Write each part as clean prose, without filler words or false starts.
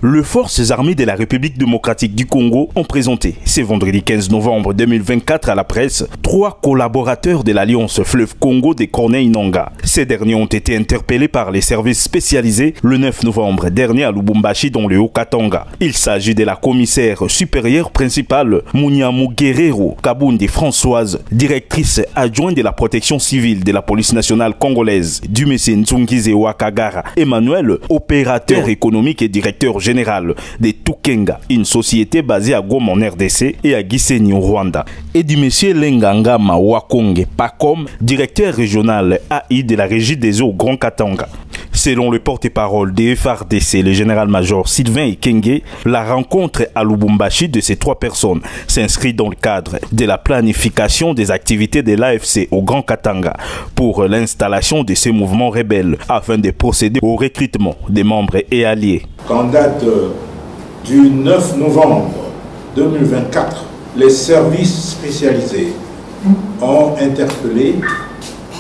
Les forces armées de la République démocratique du Congo ont présenté ce vendredi 15 novembre 2024 à la presse 3 collaborateurs de l'Alliance Fleuve Congo de Corneille Nangaa. Ces derniers ont été interpellés par les services spécialisés le 9 novembre dernier à Lubumbashi dans le Haut-Katanga. Il s'agit de la commissaire supérieure principale Munyamu Guerrero Kabundi Françoise, directrice adjointe de la protection civile de la police nationale congolaise, du Monsieur Nzungize Wakagara Emmanuel, opérateur économique et directeur général de Tukenga, une société basée à Goma en RDC et à Gisenyi au Rwanda, et du monsieur Lengangama Wakonge Pacom, directeur régional AI de la régie des eaux au Grand Katanga. Selon le porte-parole des FARDC, le général-major Sylvain Ekenge, la rencontre à Lubumbashi de ces 3 personnes s'inscrit dans le cadre de la planification des activités de l'AFC au Grand Katanga pour l'installation de ces mouvements rebelles afin de procéder au recrutement des membres et alliés. En date du 9 novembre 2024, les services spécialisés ont interpellé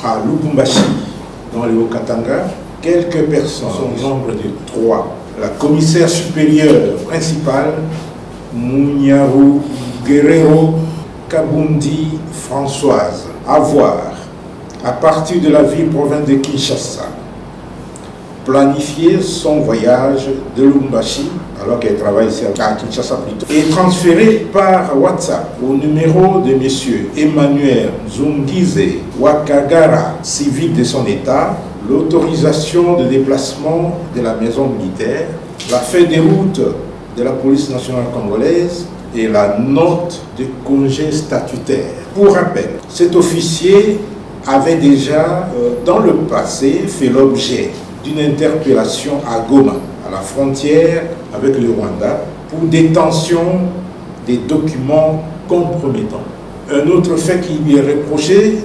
à Lubumbashi, dans le Haut-Katanga, quelques personnes, au nombre de 3. La commissaire supérieure principale, Munyamu Guerrero Kabundi Françoise, à voir, à partir de la ville-province de Kinshasa, planifier son voyage de Lubumbashi, alors qu'elle travaille ici à Kinshasa plutôt, et transférer par WhatsApp au numéro de M. Emmanuel Nzungize Wakagara, civil de son état, l'autorisation de déplacement de la maison militaire, la feuille de route de la police nationale congolaise et la note de congé statutaire. Pour rappel, cet officier avait déjà dans le passé fait l'objet d'une interpellation à Goma, à la frontière avec le Rwanda, pour détention des documents compromettants. Un autre fait qui lui est reproché,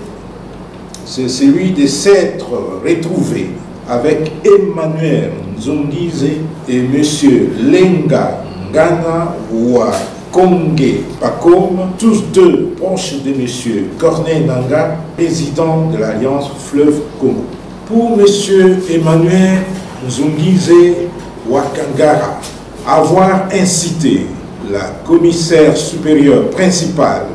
c'est celui de s'être retrouvé avec Emmanuel Nzungize et M. Lengangama Wakonge Pacom, tous 2 proches de M. Corneille Nangaa, président de l'Alliance Fleuve Congo. Pour M. Emmanuel Nzungize Wakagara, avoir incité la commissaire supérieure principale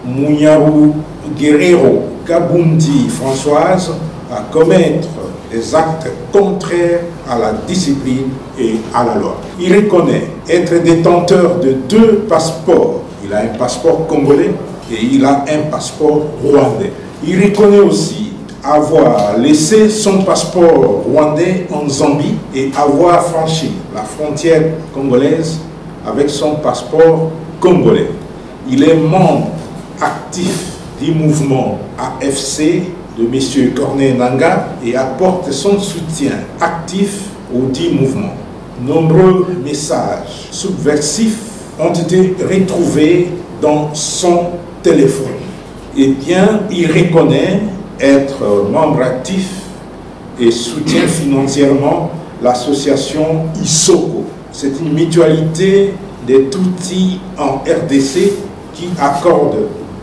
Munyamu Guerrero Kabundi Françoise à commettre des actes contraires à la discipline et à la loi. Il reconnaît être détenteur de 2 passeports. Il a un passeport congolais et il a un passeport rwandais. Il reconnaît aussi avoir laissé son passeport rwandais en Zambie et avoir franchi la frontière congolaise avec son passeport congolais. Il est membre actif du mouvement AFC de M. Corneille Nangaa et apporte son soutien actif au dit mouvement. Nombreux messages subversifs ont été retrouvés dans son téléphone. Et bien, il reconnaît être membre actif et soutient financièrement l'association Isoko. C'est une mutualité des Tutsis en RDC qui accorde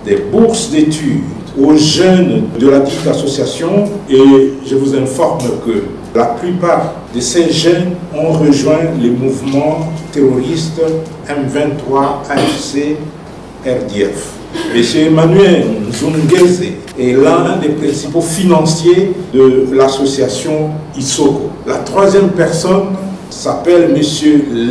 des bourses d'études aux jeunes de la dite association, et je vous informe que la plupart de ces jeunes ont rejoint les mouvements terroristes M23, AFC, RDF. M. Emmanuel Nzungize est l'un des principaux financiers de l'association Isoko. La 3e personne s'appelle M.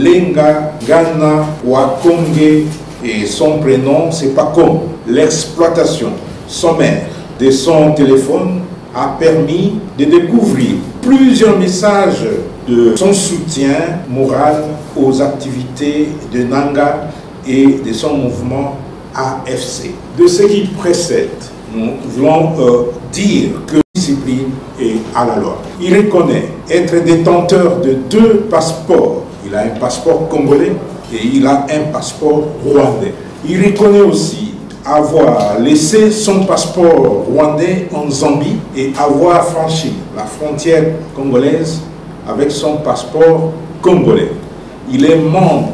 Lengangama Wakonge et son prénom c'est Pacom. L'exploitation sommaire de son téléphone a permis de découvrir plusieurs messages de son soutien moral aux activités de Nangaa et de son mouvement AFC. De ce qui précède, nous voulons dire que la discipline est à la loi. Il reconnaît être détenteur de 2 passeports. Il a un passeport congolais et il a un passeport rwandais. Il reconnaît aussi avoir laissé son passeport rwandais en Zambie et avoir franchi la frontière congolaise avec son passeport congolais. Il est membre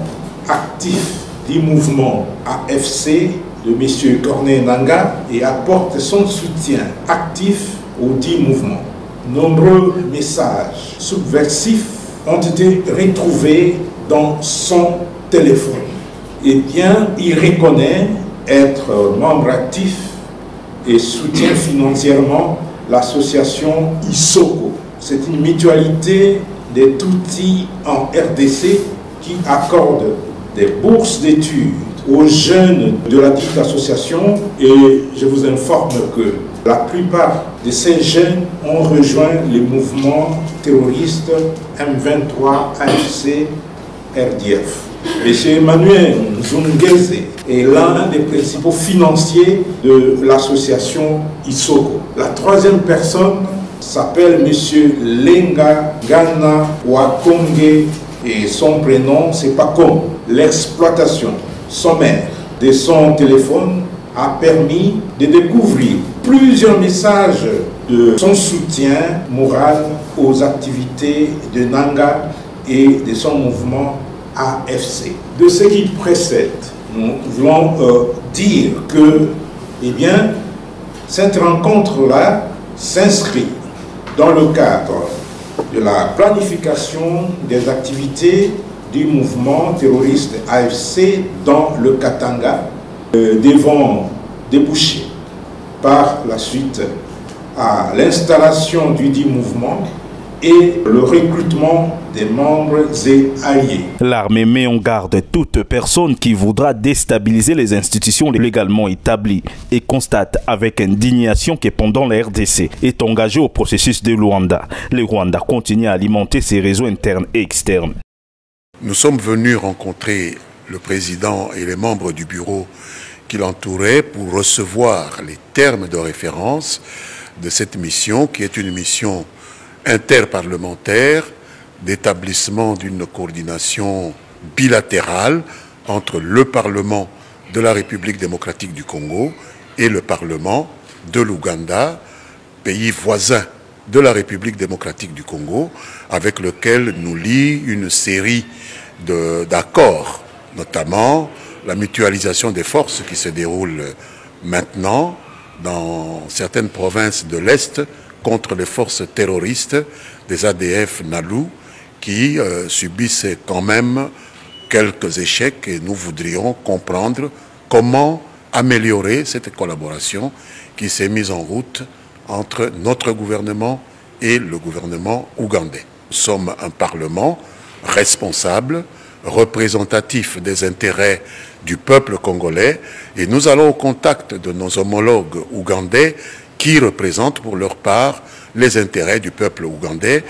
actif du mouvement AFC de M. Corneille Nangaa et apporte son soutien actif au dit mouvement. Nombreux messages subversifs ont été retrouvés dans son téléphone. Eh bien, il reconnaît être membre actif et soutient financièrement l'association Isoko. C'est une mutualité des Tutsis en RDC qui accorde des bourses d'études aux jeunes de la dite association, et je vous informe que la plupart de ces jeunes ont rejoint les mouvements terroristes M23, AFC, RDF. M. Emmanuel Nzungeze est l'un des principaux financiers de l'association Isoko. La troisième personne s'appelle M. Lenga Gana Wakonge et son prénom c'est Pacom. L'exploitation sommaire de son téléphone a permis de découvrir plusieurs messages de son soutien moral aux activités de Nanga et de son mouvement AFC. De ce qui précède, nous voulons dire que, eh bien, cette rencontre-là s'inscrit dans le cadre de la planification des activités du mouvement terroriste AFC dans le Katanga, devant déboucher par la suite à l'installation du dit mouvement et le recrutement des membres et alliés. L'armée met en garde toute personne qui voudra déstabiliser les institutions légalement établies et constate avec indignation que pendant la RDC est engagé au processus de Luanda. Le Rwanda continue à alimenter ses réseaux internes et externes. Nous sommes venus rencontrer le président et les membres du bureau qui l'entouraient pour recevoir les termes de référence de cette mission qui est une mission interparlementaire d'établissement d'une coordination bilatérale entre le Parlement de la République démocratique du Congo et le Parlement de l'Ouganda, pays voisin de la République démocratique du Congo, avec lequel nous lie une série d'accords, notamment la mutualisation des forces qui se déroule maintenant dans certaines provinces de l'Est contre les forces terroristes des ADF Nalu qui subissent quand même quelques échecs et nous voudrions comprendre comment améliorer cette collaboration qui s'est mise en route entre notre gouvernement et le gouvernement ougandais. Nous sommes un parlement responsable, représentatif des intérêts du peuple congolais et nous allons au contact de nos homologues ougandais qui représentent pour leur part les intérêts du peuple ougandais.